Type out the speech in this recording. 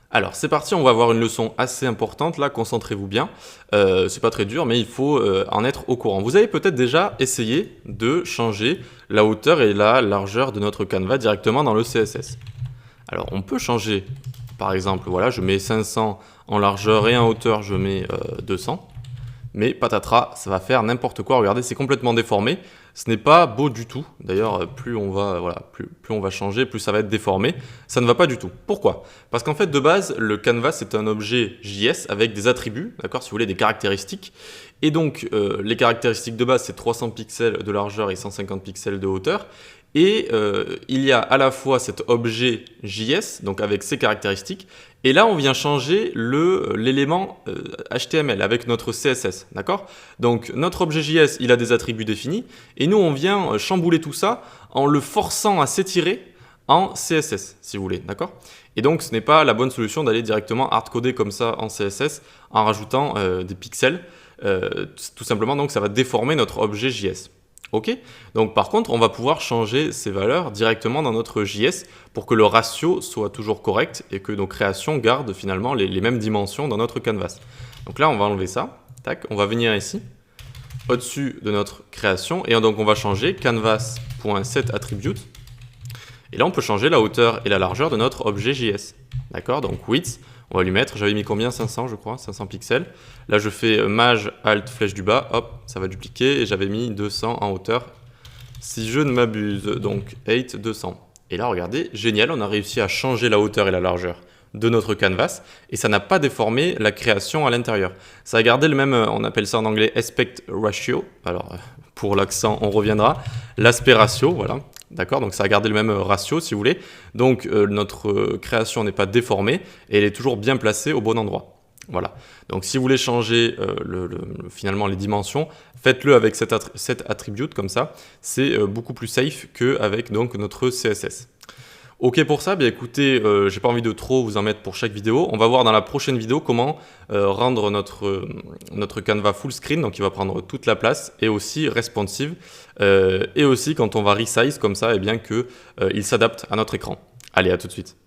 Alors c'est parti, on va avoir une leçon assez importante là, concentrez-vous bien. C'est pas très dur, mais il faut en être au courant. Vous avez peut-être déjà essayé de changer la hauteur et la largeur de notre canevas directement dans le CSS. Alors on peut changer, par exemple, voilà, je mets 500 en largeur et en hauteur, je mets 200. Mais patatras, ça va faire n'importe quoi. Regardez, c'est complètement déformé. Ce n'est pas beau du tout. D'ailleurs, plus on va changer, plus ça va être déformé. Ça ne va pas du tout. Pourquoi? Parce qu'en fait, de base, le canvas, c'est un objet JS avec des attributs, d'accord, si vous voulez, des caractéristiques. Et donc, les caractéristiques de base, c'est 300 pixels de largeur et 150 pixels de hauteur. Et il y a à la fois cet objet JS, donc avec ses caractéristiques, et là on vient changer l'élément HTML avec notre CSS, d'accord? Donc notre objet JS, il a des attributs définis, et nous on vient chambouler tout ça en le forçant à s'étirer en CSS, si vous voulez, d'accord? Et donc ce n'est pas la bonne solution d'aller directement hardcoder comme ça en CSS en rajoutant des pixels, tout simplement donc ça va déformer notre objet JS. Ok? Donc par contre, on va pouvoir changer ces valeurs directement dans notre JS pour que le ratio soit toujours correct et que nos créations gardent finalement les mêmes dimensions dans notre canvas. Donc là, on va enlever ça. Tac, on va venir ici, au-dessus de notre création, et donc on va changer canvas.setAttribute. Et là, on peut changer la hauteur et la largeur de notre objet JS. D'accord? Donc width, on va lui mettre, j'avais mis combien? 500 je crois, 500 pixels. Là je fais Maj, Alt, flèche du bas, hop, ça va dupliquer et j'avais mis 200 en hauteur. Si je ne m'abuse, donc 8, 200. Et là regardez, génial, on a réussi à changer la hauteur et la largeur de notre canvas et ça n'a pas déformé la création à l'intérieur. Ça a gardé le même, on appelle ça en anglais aspect ratio. Alors pour l'accent on reviendra, l'aspect ratio, voilà. D'accord, donc ça a gardé le même ratio si vous voulez. Donc notre création n'est pas déformée et elle est toujours bien placée au bon endroit. Voilà. Donc si vous voulez changer finalement les dimensions, faites-le avec cet attribute comme ça. C'est beaucoup plus safe qu'avec donc notre CSS. Ok pour ça, bien écoutez, j'ai pas envie de trop vous en mettre pour chaque vidéo. On va voir dans la prochaine vidéo comment rendre notre canevas full screen, donc il va prendre toute la place, et aussi responsive, et aussi quand on va resize comme ça, et bien que il s'adapte à notre écran. Allez, à tout de suite.